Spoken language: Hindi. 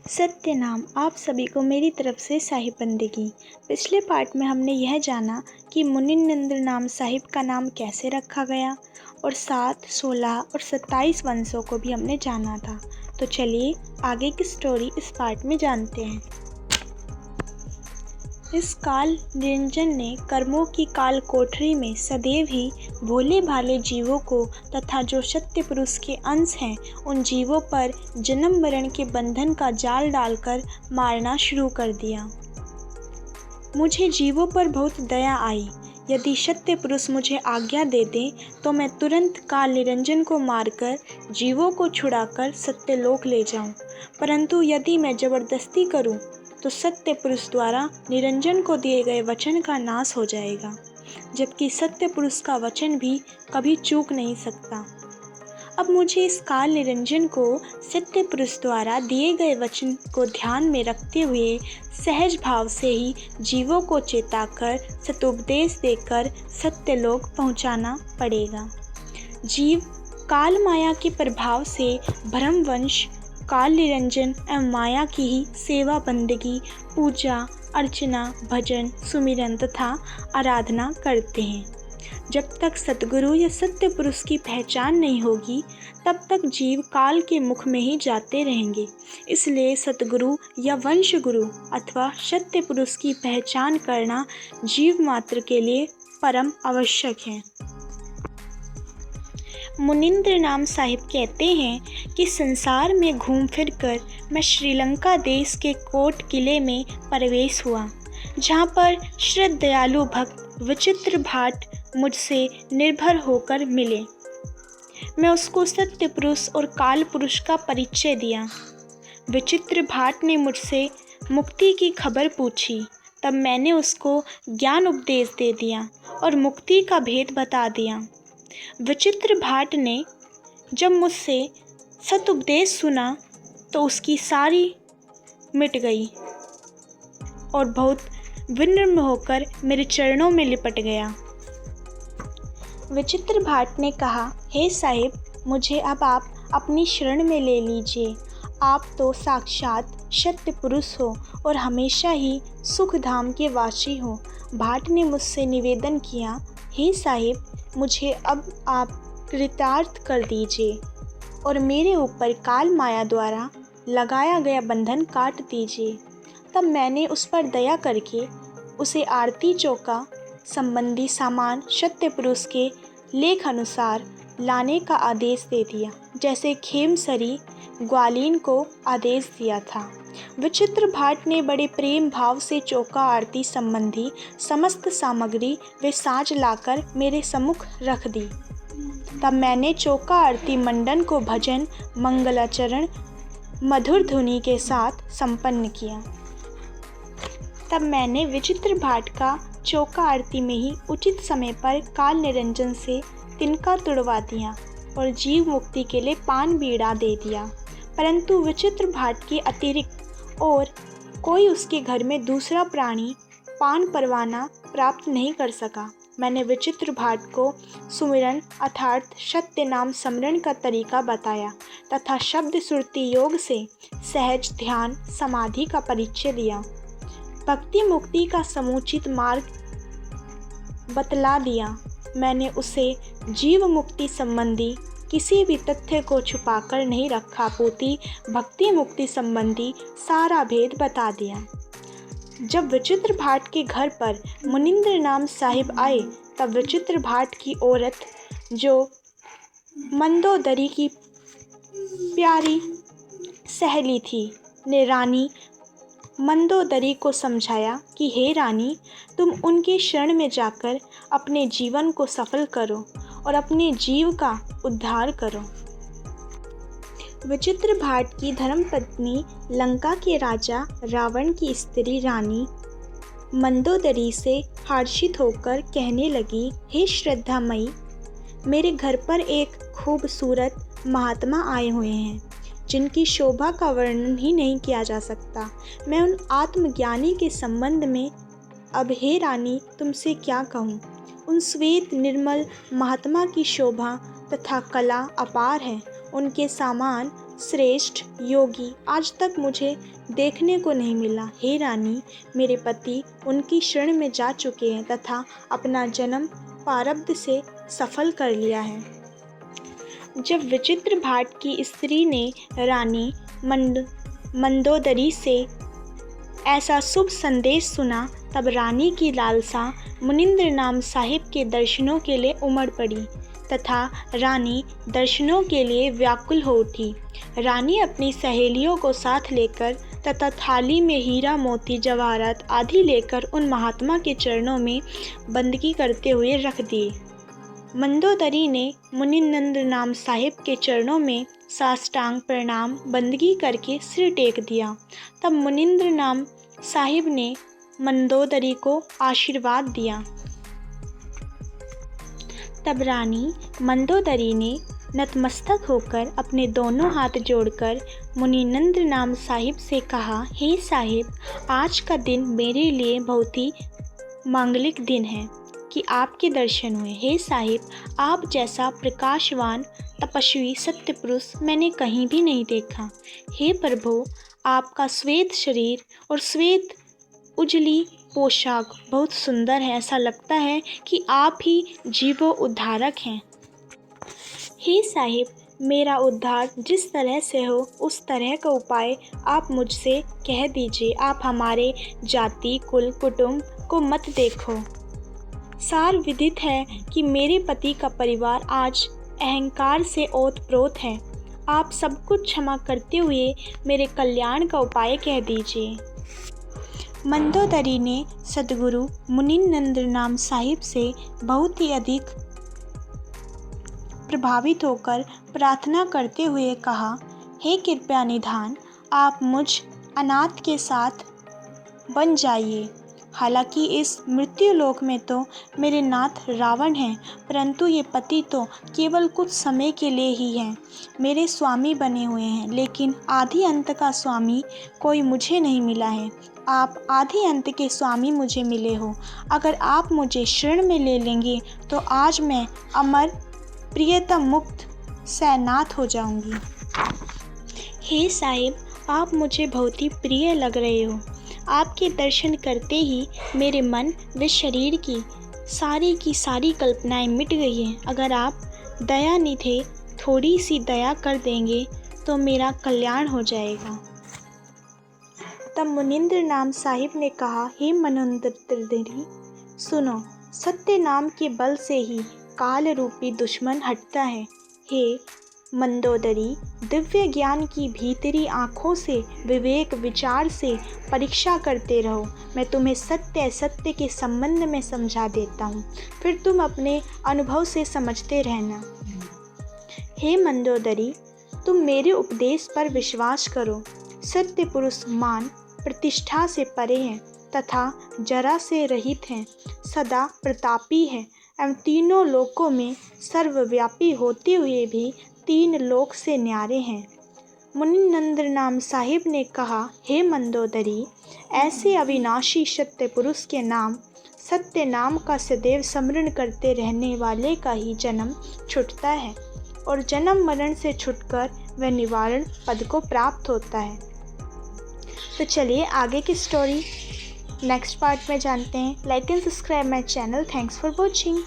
सत्य नाम आप सभी को मेरी तरफ से साहिब बंदगी। पिछले पार्ट में हमने यह जाना कि मुनिंद्र नाम साहिब का नाम कैसे रखा गया और 7, 16 और 27 वंशों को भी हमने जाना था। तो चलिए आगे की स्टोरी इस पार्ट में जानते हैं। इस काल निरंजन ने कर्मों की काल कोठरी में सदैव ही भोले भाले जीवों को तथा जो सत्य पुरुष के अंश हैं उन जीवों पर जन्म मरण के बंधन का जाल डालकर मारना शुरू कर दिया। मुझे जीवों पर बहुत दया आई। यदि सत्य पुरुष मुझे आज्ञा दे दें तो मैं तुरंत काल निरंजन को मारकर जीवों को छुड़ाकर सत्यलोक ले जाऊं। परंतु यदि मैं जबरदस्ती करूं तो सत्य पुरुष द्वारा निरंजन को दिए गए वचन का नाश हो जाएगा, जबकि सत्य पुरुष का वचन भी कभी चूक नहीं सकता। अब मुझे इस काल निरंजन को सत्य पुरुष द्वारा दिए गए वचन को ध्यान में रखते हुए सहज भाव से ही जीवों को चेताकर सतुपदेश देकर सत्यलोक पहुंचाना पड़ेगा। जीव काल माया के प्रभाव से भ्रमवंश काल निरंजन एवं माया की ही सेवा बंदगी, पूजा अर्चना, भजन, सुमिरन तथा आराधना करते हैं। जब तक सतगुरु या सत्य पुरुष की पहचान नहीं होगी तब तक जीव काल के मुख में ही जाते रहेंगे। इसलिए सतगुरु या वंश गुरु अथवा सत्य पुरुष की पहचान करना जीव मात्र के लिए परम आवश्यक है। मुनिंद्र नाम साहिब कहते हैं कि संसार में घूम फिर कर मैं श्रीलंका देश के कोट किले में प्रवेश हुआ, जहाँ पर श्रद्धालु भक्त विचित्र भाट मुझसे निर्भर होकर मिले। मैं उसको सत्य पुरुष और काल पुरुष का परिचय दिया। विचित्र भाट ने मुझसे मुक्ति की खबर पूछी। तब मैंने उसको ज्ञान उपदेश दे दिया और मुक्ति का भेद बता दिया। विचित्र भाट ने जब मुझसे सतुपदेश सुना तो उसकी सारी मिट गई और बहुत विनम्र होकर मेरे चरणों में लिपट गया। विचित्र भाट ने कहा, हे साहिब, मुझे अब आप अपनी शरण में ले लीजिए। आप तो साक्षात सत्य पुरुष हो और हमेशा ही सुख धाम के वासी हो। भाट ने मुझसे निवेदन किया, हे साहिब, मुझे अब आप कृतार्थ कर दीजिए और मेरे ऊपर काल माया द्वारा लगाया गया बंधन काट दीजिए। तब मैंने उस पर दया करके उसे आरती चौका संबंधी सामान सत्य पुरुष के लेख अनुसार लाने का आदेश दे दिया, जैसे खेमसरी ग्वालीन को आदेश दिया था। विचित्र भाट ने बड़े प्रेम भाव से चौका आरती संबंधी समस्त सामग्री वे साज लाकर मेरे सम्मुख रख दी। तब मैंने चौका आरती मंडन को भजन मंगलाचरण मधुर धुनी के साथ संपन्न किया। तब मैंने विचित्र भाट का चौका आरती में ही उचित समय पर काल निरंजन से तिनका तुड़वा दिया और जीव मुक्ति के लिए पान बीड़ा दे दिया। परंतु विचित्र भाट के अतिरिक्त और कोई उसके घर में दूसरा प्राणी पान परवाना प्राप्त नहीं कर सका। मैंने विचित्र भाट को सुमिरन अर्थात सत्य नाम स्मरण का तरीका बताया तथा शब्द सुरती योग से सहज ध्यान समाधि का परिचय दिया। भक्ति मुक्ति का समुचित मार्ग बतला दिया। मैंने उसे जीव मुक्ति संबंधी किसी भी तथ्य को छुपाकर नहीं रखा, पूती भक्ति मुक्ति संबंधी सारा भेद बता दिया। जब विचित्र भाट के घर पर मुनिंद्र नाम साहिब आए तब विचित्र भाट की औरत, जो मंदोदरी की प्यारी सहेली थी, ने रानी मंदोदरी को समझाया कि हे रानी, तुम उनके शरण में जाकर अपने जीवन को सफल करो और अपने जीव का उद्धार करो। विचित्र भाट की धर्मपत्नी लंका के राजा रावण की स्त्री रानी मंदोदरी से हर्षित होकर कहने लगी, हे श्रद्धामयी, मेरे घर पर एक खूबसूरत महात्मा आए हुए हैं जिनकी शोभा का वर्णन ही नहीं किया जा सकता। मैं उन आत्मज्ञानी के संबंध में अब हे रानी तुमसे क्या कहूँ। उन श्वेत निर्मल महात्मा की शोभा तथा कला अपार है। उनके सामान श्रेष्ठ योगी आज तक मुझे देखने को नहीं मिला। हे रानी, मेरे पति उनकी शरण में जा चुके हैं तथा अपना जन्म प्रारब्ध से सफल कर लिया है। जब विचित्र भाट की स्त्री ने रानी मंदोदरी से ऐसा शुभ संदेश सुना, तब रानी की लालसा मुनिंद्र नाम साहिब के दर्शनों के लिए उमड़ पड़ी तथा रानी दर्शनों के लिए व्याकुल हो उठी। रानी अपनी सहेलियों को साथ लेकर तथा थाली में हीरा मोती जवाहरात आदि लेकर उन महात्मा के चरणों में बंदगी करते हुए रख दिए। मंदोदरी ने मुनिनंद नाम साहिब के चरणों में साष्टांग प्रणाम बंदगी करके सिर टेक दिया। तब मुनिंद्र नाम साहिब ने मंदोदरी को आशीर्वाद दिया। तब रानी मंदोदरी ने नतमस्तक होकर अपने दोनों हाथ जोड़कर मुनिनंद नाम साहिब से कहा, हे साहिब, आज का दिन मेरे लिए बहुत ही मांगलिक दिन है कि आपके दर्शन हुए। हे साहिब, आप जैसा प्रकाशवान तपस्वी सत्य पुरुष मैंने कहीं भी नहीं देखा। हे प्रभु, आपका श्वेत शरीर और श्वेत उजली पोशाक बहुत सुंदर है। ऐसा लगता है कि आप ही जीवो उद्धारक हैं। हे साहिब, मेरा उद्धार जिस तरह से हो उस तरह का उपाय आप मुझसे कह दीजिए। आप हमारे जाति कुल कुटुंब को मत देखो। सार विदित है कि मेरे पति का परिवार आज अहंकार से ओतप्रोत है। आप सब कुछ क्षमा करते हुए मेरे कल्याण का उपाय कह दीजिए। मंदोदरी ने सद्गुरु मुनिनंद नाम साहिब से बहुत ही अधिक प्रभावित होकर प्रार्थना करते हुए कहा, हे कृपया निधान, आप मुझ अनाथ के साथ बन जाइए। हालांकि इस मृत्यु लोक में तो मेरे नाथ रावण हैं, परंतु ये पति तो केवल कुछ समय के लिए ही हैं। मेरे स्वामी बने हुए हैं, लेकिन आदि अंत का स्वामी कोई मुझे नहीं मिला है। आप आदि अंत के स्वामी मुझे मिले हो। अगर आप मुझे शरण में ले लेंगे तो आज मैं अमर प्रियतम मुक्त सैनाथ हो जाऊंगी। हे साहिब, आप मुझे बहुत ही प्रिय लग रहे हो। आपके दर्शन करते ही मेरे मन व शरीर की सारी कल्पनाएं मिट गई हैं। अगर आप दयानिधे थोड़ी सी दया कर देंगे तो मेरा कल्याण हो जाएगा। तब मुनिंद्र नाम साहिब ने कहा, हे मनोदरी, सुनो, सत्य नाम के बल से ही काल रूपी दुश्मन हटता है। हे मंदोदरी, दिव्य ज्ञान की भीतरी आँखों से विवेक विचार से परीक्षा करते रहो। मैं तुम्हें सत्य सत्य के संबंध में समझा देता हूँ, फिर तुम अपने अनुभव से समझते रहना। हे मंदोदरी, तुम मेरे उपदेश पर विश्वास करो। सत्य पुरुष मान प्रतिष्ठा से परे हैं तथा जरा से रहित हैं, सदा प्रतापी है एवं तीनों लोकों में सर्वव्यापी होते हुए भी तीन लोक से न्यारे हैं। मुनिनंद नाम साहिब ने कहा, हे मंदोदरी, ऐसे अविनाशी सत्य पुरुष के नाम सत्य नाम का सदैव स्मरण करते रहने वाले का ही जन्म छूटता है और जन्म मरण से छुटकर वह निवारण पद को प्राप्त होता है। तो चलिए आगे की स्टोरी नेक्स्ट पार्ट में जानते हैं। Like and subscribe my channel. Thanks for watching.